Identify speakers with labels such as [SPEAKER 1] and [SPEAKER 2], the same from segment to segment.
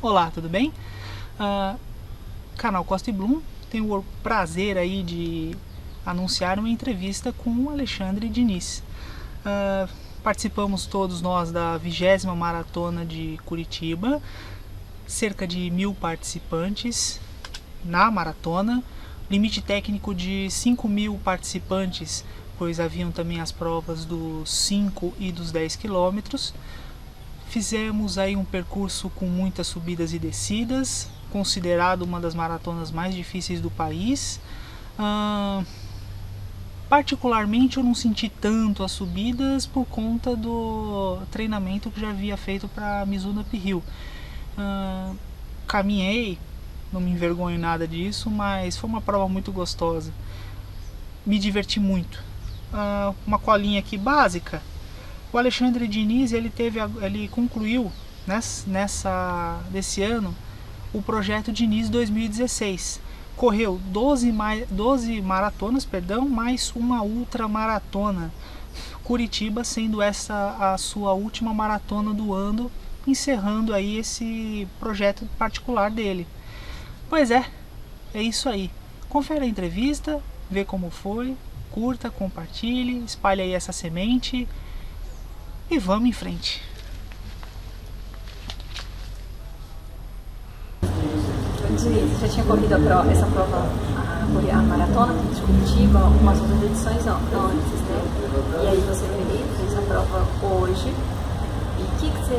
[SPEAKER 1] Olá, tudo bem? Ah, Canal Costa e Bloom tem o prazer aí de anunciar uma entrevista com o Alexandre Diniz. Ah, Participamos todos nós da 20ª Maratona de Curitiba, cerca de 1.000 participantes na maratona, limite técnico de 5.000 participantes, pois haviam também as provas dos 5 e dos 10 quilômetros. Fizemos aí um percurso com muitas subidas e descidas, considerado uma das maratonas mais difíceis do país. Particularmente eu não senti tanto as subidas por conta do treinamento que já havia feito para Mizuno Uphill. Caminhei, não me envergonho nada disso, mas foi uma prova muito gostosa. Me diverti muito. Uma colinha aqui básica. O Alexandre Diniz ele concluiu desse ano o projeto Diniz 2016. Correu 12 maratonas, mais uma ultramaratona. Curitiba sendo essa a sua última maratona do ano, encerrando aí esse projeto particular dele. Pois é isso aí. Confere a entrevista, vê como foi, curta, compartilhe, espalhe aí essa semente e vamos em frente.
[SPEAKER 2] Você já tinha corrido essa prova, a maratona de Curitiba, algumas outras edições antes, né? E aí você fez a prova hoje. E o que você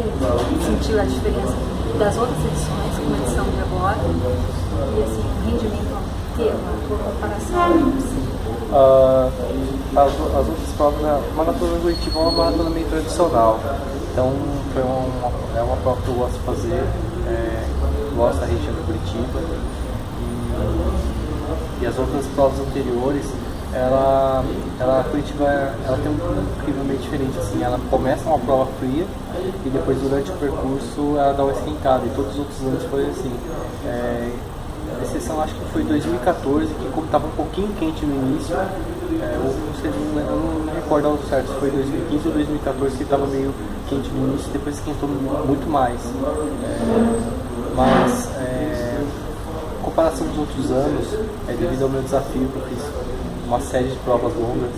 [SPEAKER 2] sentiu a diferença das outras edições com a edição de agora? E assim, o rendimento termo, a tua comparação?
[SPEAKER 3] As outras provas, a maratona de Curitiba é uma maratona meio tradicional. Então é uma prova que eu gosto de fazer. Gosto da região de Curitiba e as outras provas anteriores, Curitiba ela tem um clima meio diferente, assim, ela começa uma prova fria e depois durante o percurso ela dá uma esquentada, e todos os outros anos foi assim. A exceção acho que foi 2014, que como estava um pouquinho quente no início, eu não me recordo ao certo se foi 2015 ou 2014 que estava meio quente no início, depois esquentou muito mais. Mas em comparação dos outros anos, devido ao meu desafio, que eu fiz uma série de provas longas,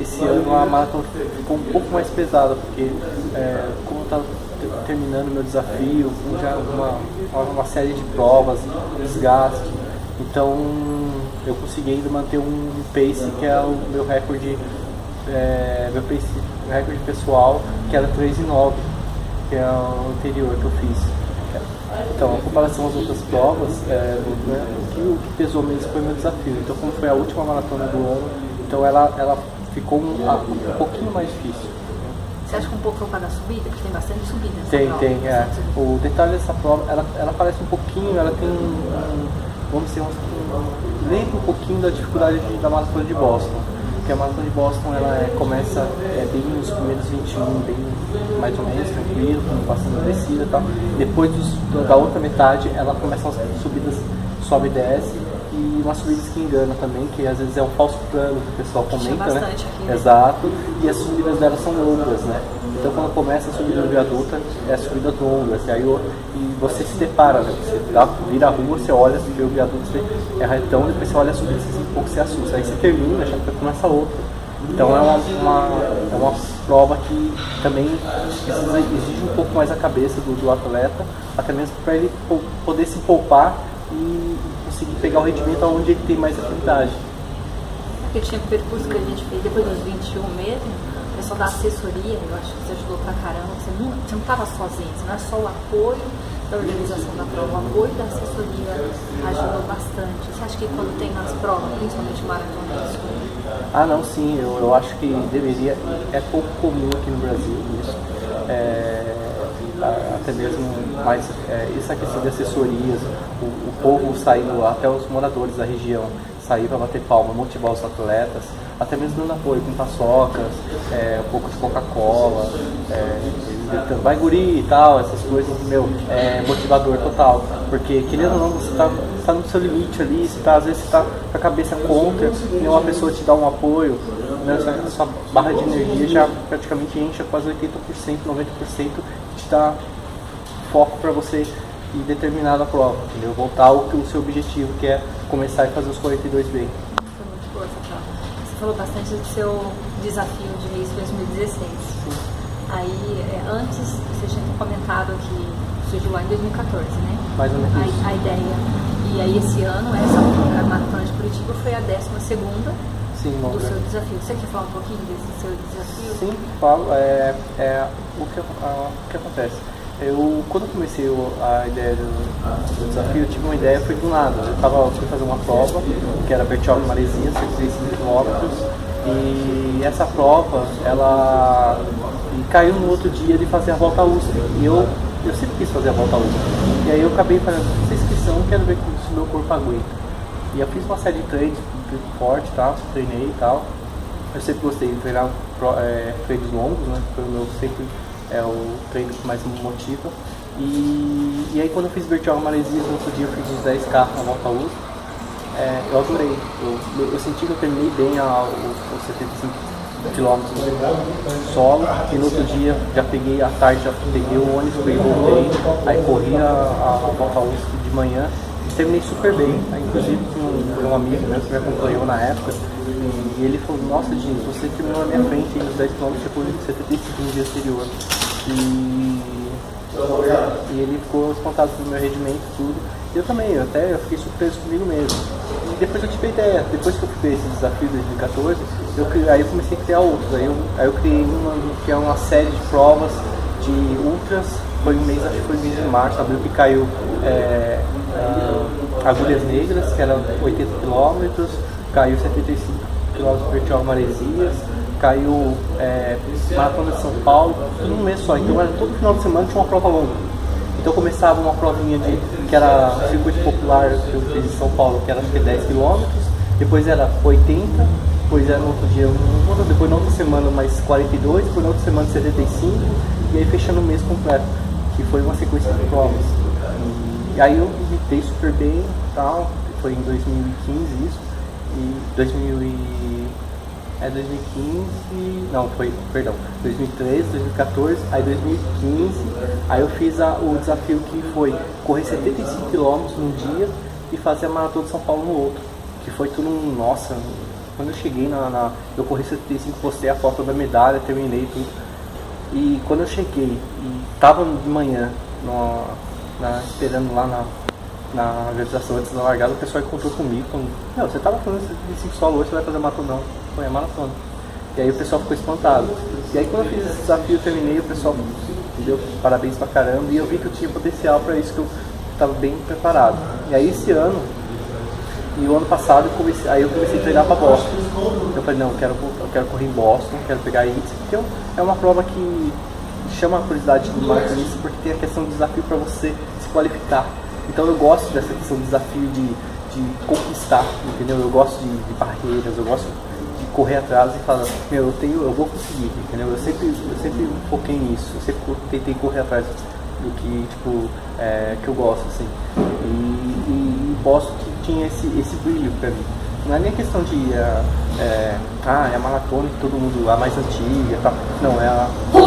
[SPEAKER 3] esse ano a maratona ficou um pouco mais pesada, porque como eu estava terminando meu desafio, já uma série de provas, desgaste, então eu consegui ainda manter um pace que é o meu recorde, meu recorde pessoal, que era 3:09, que é o anterior que eu fiz. Então, em comparação às outras provas, o que pesou mesmo foi o meu desafio. Então, como foi a última maratona do ano, então ela ficou um pouquinho mais difícil.
[SPEAKER 2] Você acha que um pouco foi para a subida? Porque tem bastante subida nessa prova.
[SPEAKER 3] Tem. O detalhe dessa prova, ela parece um pouquinho, ela tem vamos dizer, lembra um pouquinho da dificuldade da maratona de Boston. Porque a maratona de Boston começa bem nos primeiros 21, bem mais ou menos tranquilo, passando a descida e tal. Depois da outra metade, ela começa as subidas, sobe e desce, e umas subidas que enganam também, que às vezes é um falso plano que o pessoal comenta, né?
[SPEAKER 2] Aqui, né?
[SPEAKER 3] Exato, e as subidas dela são longas, né? Então quando começa a subida no viaduto, é subidas longas, e você se depara, né? Você vira a rua, você olha, você vê o viaduto, você é retão, depois você olha a subida, você um pouco se assusta, aí você termina, já começa outra. Então é uma prova que também exige um pouco mais a cabeça do atleta, até mesmo para ele poder se poupar e conseguir pegar o rendimento onde ele tem mais afinidade.
[SPEAKER 2] Porque tinha um percurso que a gente fez depois dos 21 mesmo, o pessoal da assessoria, eu acho que você ajudou pra caramba, você não estava sozinho, você não é só o apoio da organização da prova, o apoio da assessoria ajudou bastante. Você acha que quando tem nas provas, principalmente maratona, isso?
[SPEAKER 3] Não, sim, eu acho que deveria, é pouco comum aqui no Brasil isso, até mesmo mais essa questão de assessorias, o povo saindo, até os moradores da região sair para bater palma, motivar os atletas, até mesmo dando apoio com paçocas, um pouco de Coca-Cola, gritando, vai guri e tal, essas coisas, motivador total, porque querendo ou não, você tá no seu limite ali, às vezes você tá com a cabeça contra, e uma pessoa te dá um apoio, né, a sua barra de energia já praticamente enche a quase 80%, 90%, te dá foco para você ir determinado a prova, entendeu? Voltar ao seu objetivo, que é começar a fazer os 42 bem.
[SPEAKER 2] Foi muito boa essa prova. Você falou bastante do seu desafio de race 2016.
[SPEAKER 3] Sim.
[SPEAKER 2] Aí, antes, você tinha comentado que surgiu lá em 2014, né?
[SPEAKER 3] Mais ou menos isso.
[SPEAKER 2] A ideia. E aí, esse ano, a Maratona de Curitiba foi a 12ª do seu desafio. Você quer falar um pouquinho desse seu desafio?
[SPEAKER 3] Sim, falo. O que acontece? Quando eu comecei a ideia do desafio, eu tive uma ideia, foi do nada. Eu fui fazer uma prova, que era Bertioga Maresias, 135 km, e essa prova, ela caiu no outro dia de fazer a volta à USP. E eu sempre quis fazer a volta à USP. E aí eu acabei fazendo essa inscrição, quero ver se o meu corpo aguenta. E eu fiz uma série de treinos forte, tá? Treinei e tal. Eu sempre gostei de treinar treinos longos, né? Foi o meu sempre o treino que mais me motiva. E aí quando eu fiz Bertioga Maresias, no outro dia eu fiz os 10K na volta à USP. Eu adorei. Eu senti que eu terminei bem os 75 km solo, e no outro dia já peguei à tarde, já peguei o ônibus e voltei, aí corri a volta à USP de manhã. Terminei super bem, inclusive com um amigo meu que me acompanhou na época, e ele falou: nossa, Dino, você terminou na minha frente nos 10 km depois de 75 no dia anterior. E ele ficou espantado pelo meu rendimento e tudo. E eu também, eu fiquei surpreso comigo mesmo. E depois eu tive a ideia, depois que eu fiz esse desafio de 2014, aí eu comecei a criar outros. Aí eu criei uma série de provas de ultras. Foi um mês, acho que foi mês de março, abril, que caiu Agulhas Negras, que era 80 km, caiu 75 km de Bertioga Maresias, caiu Maratona de São Paulo, tudo num mês só. Então todo final de semana tinha uma prova longa. Então começava uma provinha que era um circuito popular que eu fiz em São Paulo, que era acho que 10 km, depois era 80, depois era no outro dia, depois na outra semana mais 42, depois na outra semana 75, e aí fechando o mês completo, que foi uma sequência de provas. E aí eu me dei super bem e tal, foi em 2015 isso, e 2013, 2014, aí 2015, aí eu fiz o desafio que foi correr 75 km num dia e fazer a Maratona de São Paulo no outro, que foi tudo nossa, quando eu cheguei eu corri 75, postei a foto da medalha, terminei tudo, e quando eu cheguei e tava de manhã, esperando lá na organização antes da largada, o pessoal encontrou comigo, falando: não, você tava fazendo 75 solo hoje, você vai fazer maratona? Não, foi a maratona. E aí o pessoal ficou espantado. E aí quando eu fiz esse desafio, eu terminei, o pessoal me deu parabéns pra caramba, e eu vi que eu tinha potencial para isso, que eu estava bem preparado. E aí esse ano, e o ano passado, eu comecei a treinar para Boston. Eu falei: não, eu quero correr em Boston, quero pegar a ITS, porque é uma prova que chama a curiosidade do maratonista, porque tem a questão do desafio para você se qualificar. Então eu gosto dessa questão do desafio de conquistar, entendeu? Eu gosto de barreiras, eu gosto de correr atrás e falar: eu vou conseguir, entendeu? Eu sempre foquei nisso, eu sempre tentei correr atrás do que, que eu gosto, assim. E gosto que tinha esse brilho pra mim. Não é nem questão de é a maratona que todo mundo, a mais antiga, tá? Não, o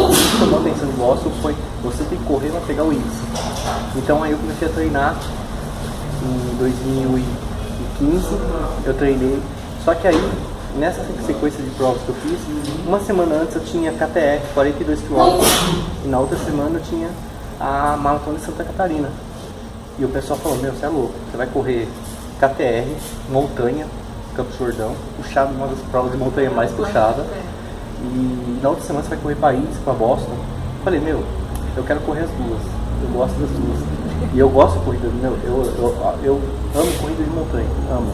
[SPEAKER 3] que chamou a atenção do Boston foi: você tem que correr para pegar o índice. Então aí eu comecei a treinar em 2015, eu treinei, só que aí nessa sequência de provas que eu fiz, uma semana antes eu tinha KTR, 42 km, e na outra semana eu tinha a Maratona de Santa Catarina. E o pessoal falou: meu, você é louco, você vai correr KTR, montanha, Campos do Jordão, puxado, uma das provas de montanha mais puxada, e na outra semana você vai correr Paris, para Boston. Eu falei: meu, eu quero correr as duas, eu gosto das duas, e eu gosto de corrida, eu amo corrida de montanha, amo.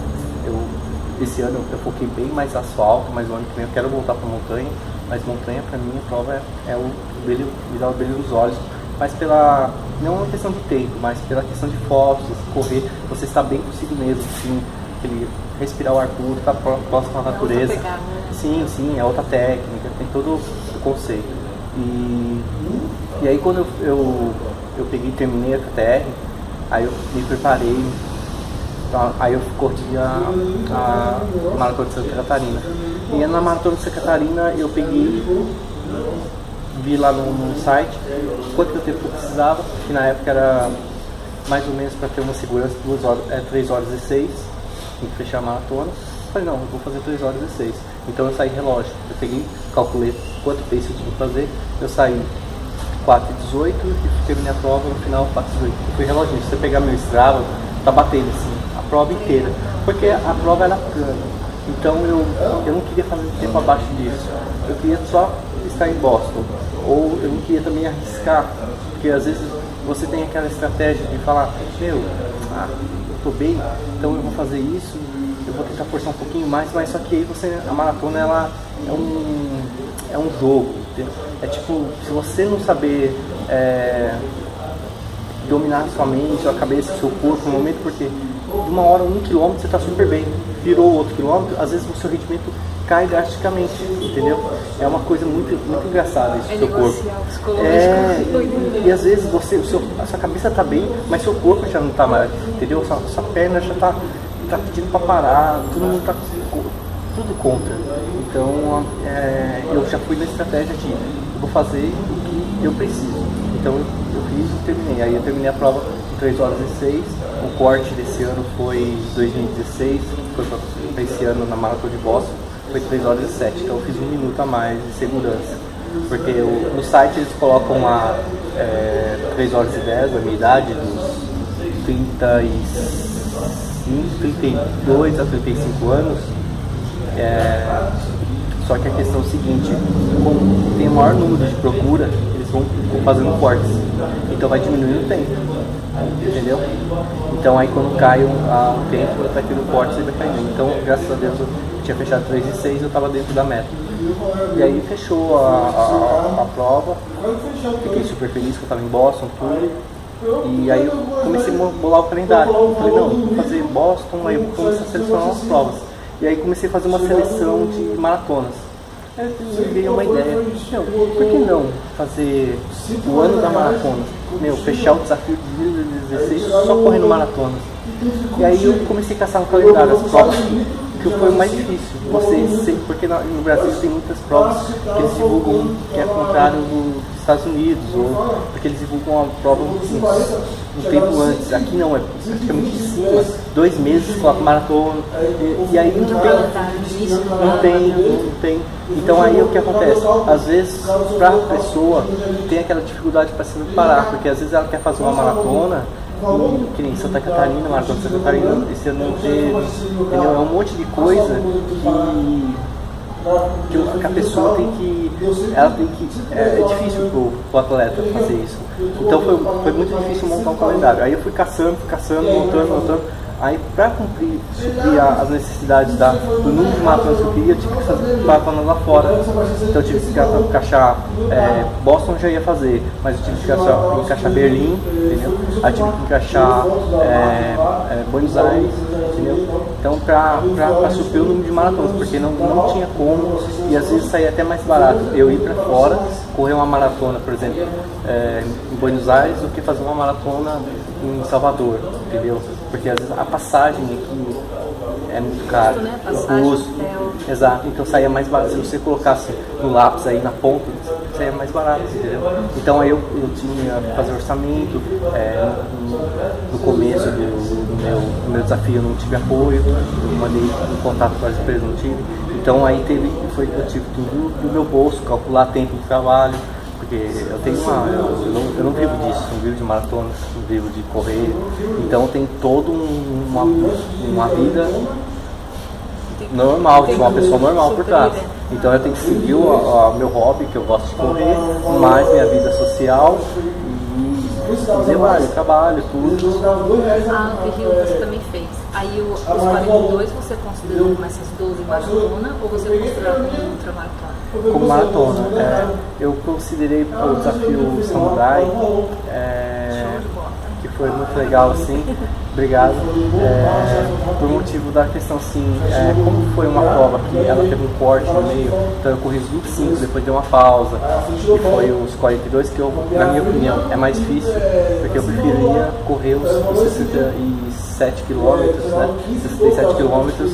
[SPEAKER 3] Esse ano eu foquei bem mais asfalto, mas o ano que vem eu quero voltar para montanha, mas montanha para mim a prova é o brilho, me dá o brilho nos olhos, mas não uma questão de tempo, mas pela questão de fotos, correr, você está bem consigo mesmo, assim, respirar o ar puro, estar próximo à natureza. Sim, é outra técnica, tem todo o conceito. E aí quando eu peguei e terminei a KTR, aí eu me preparei, aí eu corri a Maratona de Santa Catarina. E na Maratona de Santa Catarina eu peguei vi lá no site quanto tempo eu precisava, que na época era mais ou menos para ter uma segurança 3 horas e 6, tem que fechar a maratona. Falei, não, eu vou fazer 3 horas e 6. Então eu saí relógio, eu peguei, calculei quanto pace eu tinha que fazer, eu saí 4 e 18 e terminei a prova no final 4 e 18. Eu fui reloginho, se você pegar meu Strava, tá batendo assim, a prova inteira, porque a prova era plana. Então eu não queria fazer tempo abaixo disso, eu queria só estar em Boston, ou eu não queria também arriscar, porque às vezes você tem aquela estratégia de falar, eu tô bem, então eu vou fazer isso, eu vou tentar forçar um pouquinho mais, mas só que aí a maratona ela é um jogo, entendeu? É tipo, se você não saber dominar a sua mente, a cabeça, o seu corpo no momento, porque de uma hora, 1 quilômetro você está super bem, virou outro quilômetro, às vezes o seu rendimento cai drasticamente, entendeu? É uma coisa muito, muito engraçada isso do seu corpo. E às vezes a sua cabeça está bem, mas seu corpo já não está mais, entendeu? Sua perna já está pedindo para parar, todo mundo está tudo contra. Então eu já fui na estratégia de eu vou fazer o que eu preciso. Então eu fiz e terminei. Aí eu terminei a prova em 3 horas e 6. O corte desse ano foi 2016, foi para esse ano na Maratona de Boston, foi 3 horas e 7. Então eu fiz 1 minuto a mais de segurança. Porque no site eles colocam 3 horas e 10, a minha idade, dos 32 a 35 anos. Só que a questão é o seguinte, como tem o maior número de procura, eles vão fazendo cortes, então vai diminuindo o tempo, entendeu? Então aí quando cai o tempo, vai tendo cortes e vai caindo. Então graças a Deus eu tinha fechado 3 e 6, eu estava dentro da meta. E aí fechou a prova, fiquei super feliz que eu estava em Boston, tudo. E aí eu comecei a bolar o calendário, eu falei, não, vou fazer Boston, aí eu vou começar a selecionar as provas. E aí comecei a fazer uma seleção de maratonas. Aí eu veio uma ideia, por que não fazer o ano da maratona? Fechar o desafio de 2016 só correndo maratonas. E aí eu comecei a caçar no calendário as provas que foi o mais difícil. Porque no Brasil tem muitas provas que eles divulgam que é contrário dos Estados Unidos, ou porque eles divulgam a prova um tempo antes. Aqui não, é praticamente em cima, 2 meses com a maratona, e aí não tem. Então aí o que acontece? Às vezes para a pessoa tem aquela dificuldade para se preparar, porque às vezes ela quer fazer uma maratona, que nem Santa Catarina, Maratona de Santa Catarina, esse ano não teve, entendeu? É um monte de coisa que a pessoa tem que. É difícil pro atleta fazer isso. Então foi muito difícil montar um calendário. Aí eu fui caçando, montando. Aí para suprir as necessidades do número de maratonas que eu queria, eu tive que fazer maratonas lá fora. Então eu tive que encaixar Boston, eu já ia fazer, mas eu tive que encaixar Berlim, entendeu? Aí eu tive que encaixar Buenos Aires, entendeu? Então para suprir o número de maratonas, porque não tinha como, e às vezes saía até mais barato eu ir para fora, correr uma maratona, por exemplo, em Buenos Aires, do que fazer uma maratona em Salvador, entendeu? Porque às vezes a passagem aqui é muito cara, o custo, exato, então saía mais barato. Se você colocasse no lápis aí na ponta, saía mais barato, entendeu? Então aí eu tinha que fazer orçamento, no começo do meu desafio eu não tive apoio, eu mandei em contato com as empresas, não tive. Então aí eu tive tudo do meu bolso, calcular tempo de trabalho, porque eu tenho eu não vivo disso, não vivo de maratonas, não vivo de correr, então tem toda uma vida normal, de uma pessoa normal por trás. Então eu tenho que seguir o meu hobby, que eu gosto de correr, mais minha vida social e trabalho, tudo.
[SPEAKER 2] A Rio você também fez. Aí os 42 você considerou como essas 12 maratona ou você considerou como ultramaratona?
[SPEAKER 3] Como maratona. Eu considerei o desafio Samurai, que foi muito legal, assim. Obrigado. Por motivo da questão, assim, como foi uma prova que ela teve um corte no meio, então eu corri os 25, depois deu uma pausa, e foi os 42 que na minha opinião, é mais difícil, porque eu preferia correr os 67 quilômetros, né? 67 quilômetros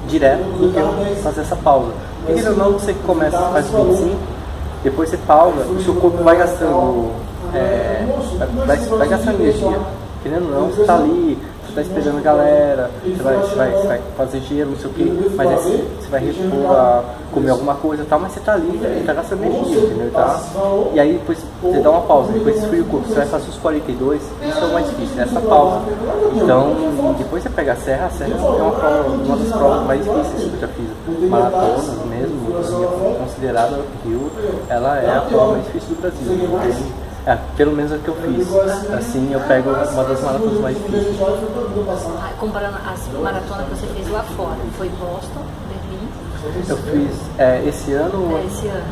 [SPEAKER 3] direto do que fazer essa pausa. Porque não, você começa, faz 25, depois você pausa, o seu corpo vai gastando, vai gastando energia. Querendo ou não, você tá ali, você tá esperando a galera, você vai fazer gelo, não sei o que, mas aí você vai repor, comer alguma coisa e tal, mas você tá ali, tá gastando energia, entendeu? Tá? E aí depois você dá uma pausa, depois esfria o corpo, você vai fazer os 42, isso é o mais difícil, essa pausa. Então, depois você pega a serra é uma das provas mais difíceis que eu já fiz. Maratonas mesmo, considerada Rio, ela é a prova mais difícil do Brasil. Pelo menos a que eu fiz. Assim, eu pego uma das maratonas mais difíceis.
[SPEAKER 2] Comparando as maratonas que você fez lá fora, foi Boston, Berlim?
[SPEAKER 3] Eu fiz esse ano.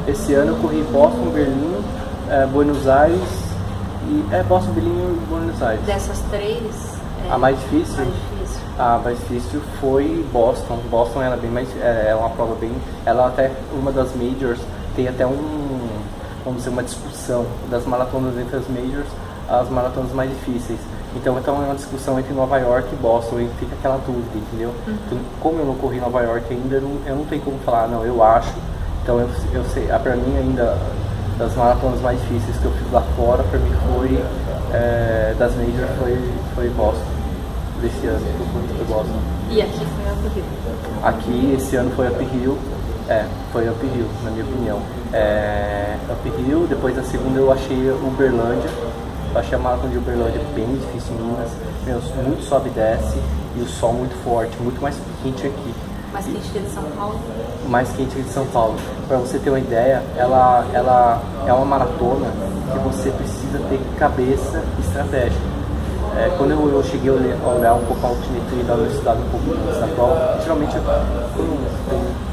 [SPEAKER 3] Esse ano eu corri Boston, Berlim, Buenos Aires e Boston, Berlim e Buenos Aires.
[SPEAKER 2] Dessas três,
[SPEAKER 3] a mais difícil? A mais difícil foi Boston. Boston ela é bem mais, é uma prova bem. Ela até uma das majors tem até vamos dizer, uma discussão das maratonas entre as majors, as maratonas mais difíceis. Então é uma discussão entre Nova York e Boston, e fica aquela dúvida, entendeu? Então, como eu não corri em Nova York ainda, eu não tenho como falar, não, eu acho. Então eu sei, pra mim ainda, das maratonas mais difíceis que eu fiz lá fora, pra mim foi, das majors foi Boston, desse ano, foi Boston.
[SPEAKER 2] E aqui foi Up Hill?
[SPEAKER 3] Aqui, esse ano foi Up Hill. Foi Up Hill, na minha opinião. Up Hill, depois da segunda eu achei Uberlândia. Eu achei a maratona de Uberlândia bem difícil em Minas. Muito sobe e desce e o sol muito forte, muito mais quente aqui.
[SPEAKER 2] Mais quente que de São Paulo?
[SPEAKER 3] Mais quente que de São Paulo. Para você ter uma ideia, ela é uma maratona que você precisa ter cabeça e estratégia. Quando eu cheguei a olhar um pouco a altimetria da universidade, um pouco antes da prova, geralmente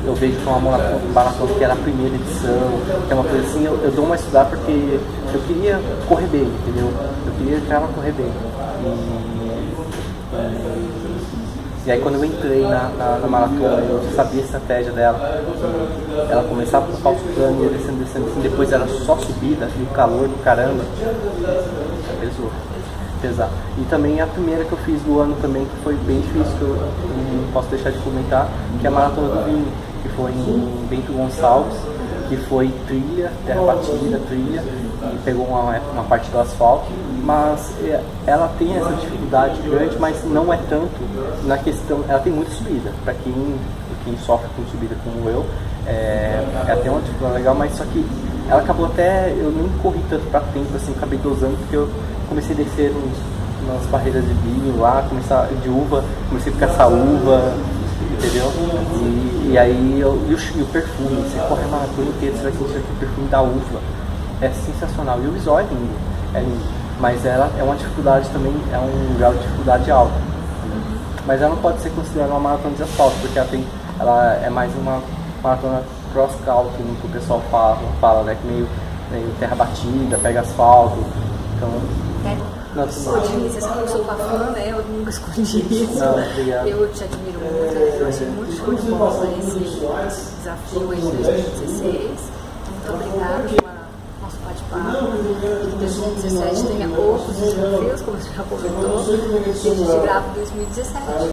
[SPEAKER 3] eu vejo que é uma maratona que era a primeira edição, que é uma coisa assim, eu dou uma estudar porque eu queria correr bem, entendeu? Eu queria que ela correr bem. E aí quando eu entrei na maratona, eu sabia a estratégia dela. Ela começava com o calço plano, ia descendo, depois era só subida, e o calor do caramba, pesou. Pesar. E também a primeira que eu fiz do ano também, que foi bem difícil, que eu não posso deixar de comentar, que é a Maratona do Vinho, que foi em Bento Gonçalves, que foi trilha, terra batida, trilha, e pegou uma parte do asfalto, mas ela tem essa dificuldade grande, mas não é tanto na questão, ela tem muita subida, para quem sofre com subida como eu, ela tem uma dificuldade legal, mas só que ela acabou até, eu nem corri tanto para tempo, assim, acabei dosando, porque eu comecei a descer nas barreiras de vinho lá, de uva, comecei a caçar uva, entendeu? E aí, e o perfume, você corre a maratona inteira, você vai sentir o perfume da uva, é sensacional, e o visual é lindo, mas ela é uma dificuldade também, é um grau de dificuldade alto, mas ela não pode ser considerada uma maratona de asfalto, porque ela é mais uma maratona cross-country, que o pessoal fala, né, que meio terra batida, pega asfalto, então...
[SPEAKER 2] Ô, Diniz, você sabe que eu sou tua fã, né? Eu nunca escondi isso.
[SPEAKER 3] Não, obrigado.
[SPEAKER 2] Eu te admiro muito, eu achei muito show de bola esse desafio aí de 2016. Muito obrigada pelo nosso bate-papo. Que 2017 tenha outros desafios, como você já comentou, e a gente grava em 2017.